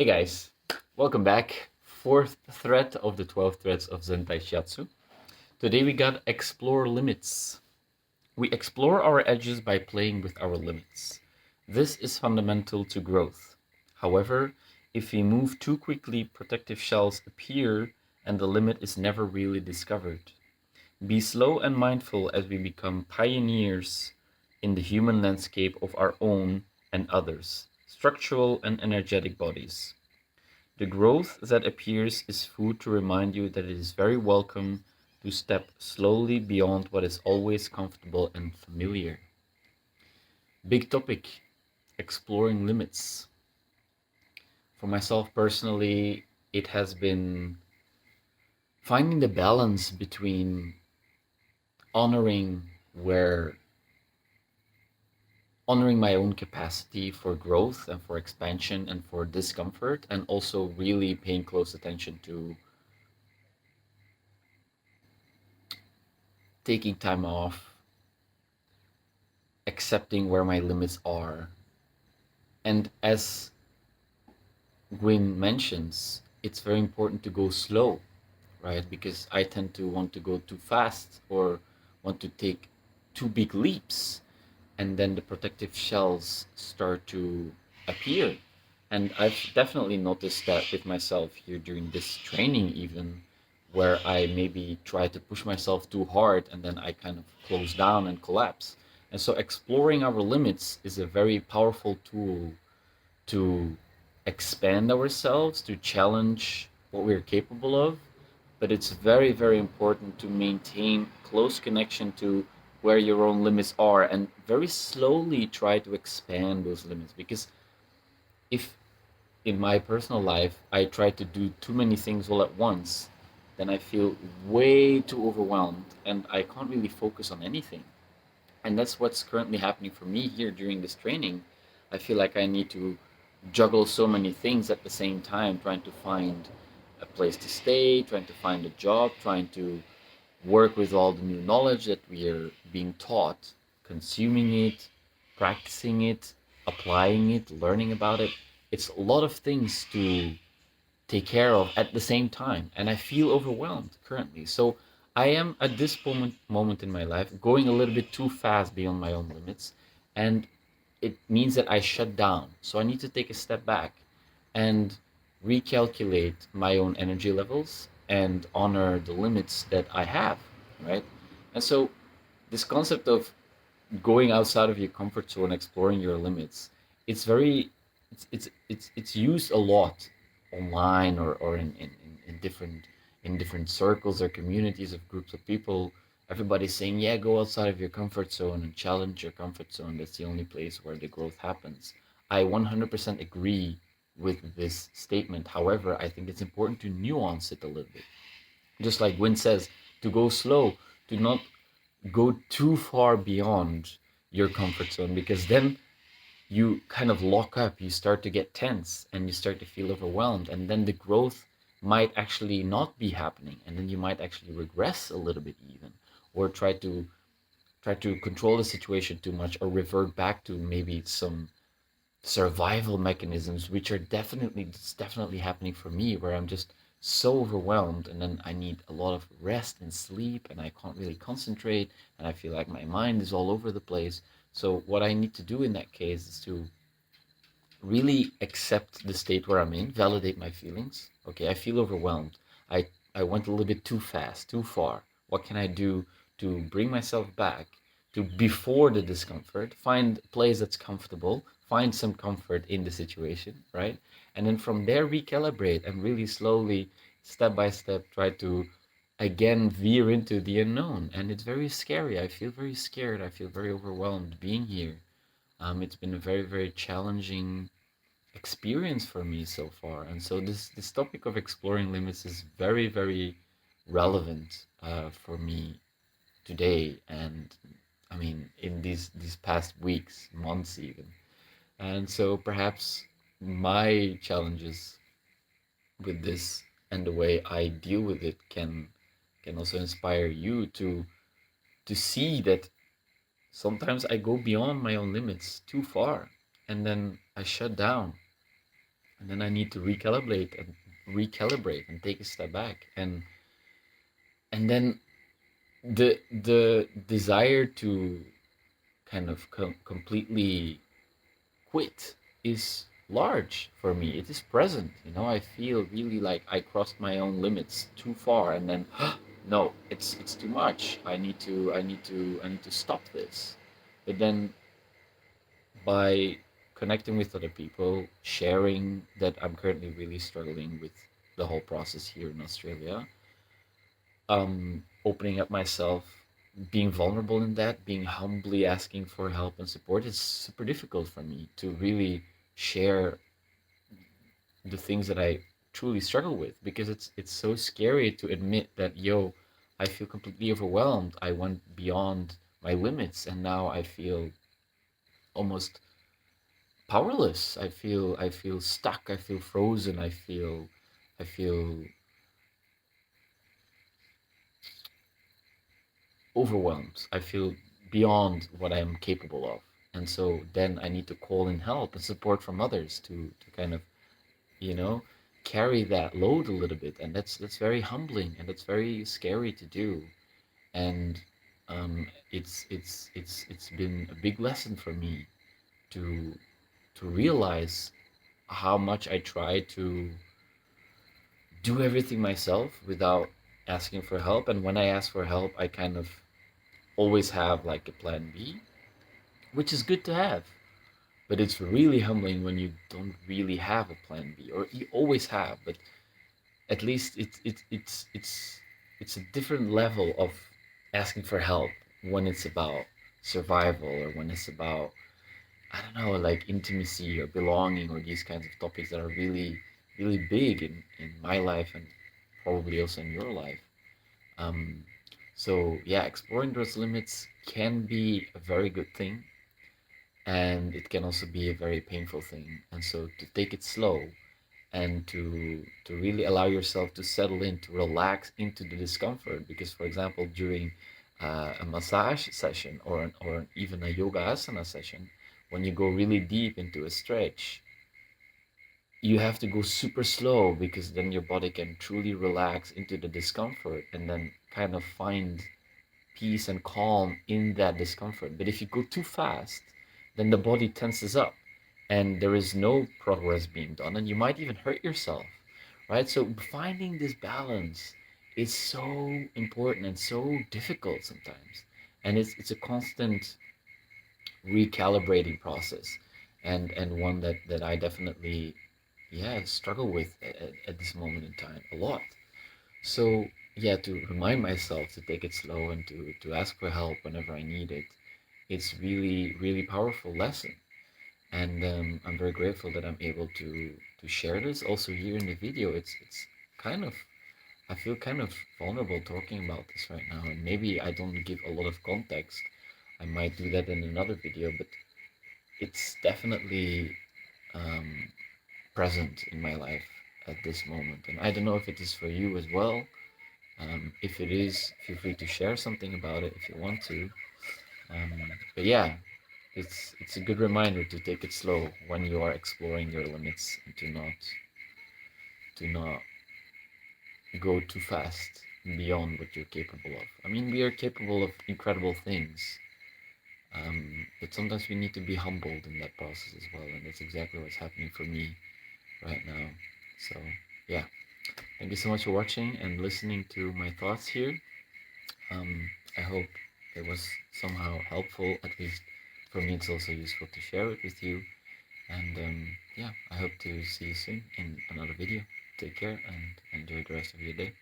Hey guys, welcome back. Fourth thread of the 12 threads of Zenthai Shiatsu. Today we got explore limits. We explore our edges by playing with our limits. This is fundamental to growth. However, if we move too quickly, protective shells appear and the limit is never really discovered. Be slow and mindful as we become pioneers in the human landscape of our own and others, structural and energetic bodies. The growth that appears is food to remind you that it is very welcome to step slowly beyond what is always comfortable and familiar. Big topic, exploring limits. For myself personally, it has been finding the balance between honoring where honoring my own capacity for growth and for expansion and for discomfort, and also really paying close attention to taking time off, accepting where my limits are. And as Gwyn mentions, it's very important to go slow, right? Because I tend to want to go too fast or want to take too big leaps. And then the protective shells start to appear. And I've definitely noticed that with myself here during this training, even where I maybe try to push myself too hard and then I kind of close down and collapse. And so exploring our limits is a very powerful tool to expand ourselves, to challenge what we're capable of. But it's very, very important to maintain close connection to where your own limits are and very slowly try to expand those limits. Because if in my personal life I try to do too many things all at once, then I feel way too overwhelmed and I can't really focus on anything. And that's what's currently happening for me here during this training. I feel like I need to juggle so many things at the same time, trying to find a place to stay, trying to find a job, trying to work with all the new knowledge that we are being taught, consuming it, practicing it, applying it, learning about it. It's a lot of things to take care of at the same time, and I feel overwhelmed currently. So I am at this moment in my life going a little bit too fast beyond my own limits, and it means that I shut down. So I need to take a step back and recalculate my own energy levels and honor the limits that I have, right? And so this concept of going outside of your comfort zone, exploring your limits, it's very it's used a lot online or in different circles or communities of groups of people. Everybody's saying, yeah, go outside of your comfort zone and challenge your comfort zone. That's the only place where the growth happens. I 100% agree with this statement. However, I think it's important to nuance it a little bit. Just like Win says, to go slow, to not go too far beyond your comfort zone, because then you kind of lock up, you start to get tense and you start to feel overwhelmed, and then the growth might actually not be happening, and then you might actually regress a little bit even, or try to control the situation too much, or revert back to maybe some survival mechanisms, which are definitely it's definitely happening for me, where I'm just so overwhelmed and then I need a lot of rest and sleep and I can't really concentrate and I feel like my mind is all over the place. So what I need to do in that case is to really accept the state where I'm in, validate my feelings. Okay, I feel overwhelmed. I went a little bit too fast, too far. What can I do to bring myself back to before the discomfort? Find a place that's comfortable, find some comfort in the situation, right? And then from there recalibrate and really slowly, step by step, try to again veer into the unknown. And it's very scary. I feel very scared. I feel very overwhelmed being here. It's been a very, very challenging experience for me so far. And so this topic of exploring limits is very, very relevant for me today. And I mean, in these past weeks, months even. And so perhaps my challenges with this and the way I deal with it can also inspire you to see that sometimes I go beyond my own limits too far and then I shut down. and then I need to recalibrate and take a step back, and then the desire to kind of completely quit is large for me. It is present. I feel really like I crossed my own limits too far, and then no, it's too much. I need to stop this. But then by connecting with other people, sharing that I'm currently really struggling with the whole process here in Australia, opening up myself, being vulnerable in that, being humbly asking for help and support is super difficult for me to really share the things that I truly struggle with, because it's so scary to admit that, yo, I feel completely overwhelmed. I went beyond my limits and now I feel almost powerless. I feel stuck. I feel frozen. I feel overwhelmed. I feel beyond what I'm capable of. And so then I need to call in help and support from others to kind of, you know, carry that load a little bit. And that's very humbling and it's very scary to do. And it's been a big lesson for me to realize how much I try to do everything myself without asking for help. And when I ask for help, I kind of always have like a plan B, which is good to have. But it's really humbling when you don't really have a plan B, or you always have, but at least it's a different level of asking for help when it's about survival, or when it's about, I don't know, like intimacy or belonging, or these kinds of topics that are really really big in my life, and probably also in your life. Um, so yeah, exploring those limits can be a very good thing, and it can also be a very painful thing. And so to take it slow and to really allow yourself to settle in, to relax into the discomfort. Because, for example, during a massage session, or even a yoga asana session, when you go really deep into a stretch, you have to go super slow, because then your body can truly relax into the discomfort and then kind of find peace and calm in that discomfort. But if you go too fast, then the body tenses up and there is no progress being done, and you might even hurt yourself, right? So finding this balance is so important and so difficult sometimes. And it's a constant recalibrating process, and one that I definitely, yeah, struggle with at this moment in time a lot. So yeah, to remind myself to take it slow and to ask for help whenever I need it, it's really really powerful lesson. And I'm very grateful that I'm able to share this also here in the video. It's kind of, I feel kind of vulnerable talking about this right now, and maybe I don't give a lot of context. I might do that in another video, but it's definitely um, present in my life at this moment, and I don't know if it is for you as well. If it is, feel free to share something about it if you want to. But yeah, it's a good reminder to take it slow when you are exploring your limits, and to not go too fast beyond what you're capable of. I mean, we are capable of incredible things, but sometimes we need to be humbled in that process as well, and that's exactly what's happening for me right now. So yeah, thank you so much for watching and listening to my thoughts here. I hope it was somehow helpful. At least for me, it's also useful to share it with you. And yeah, I hope to see you soon in another video. Take care and enjoy the rest of your day.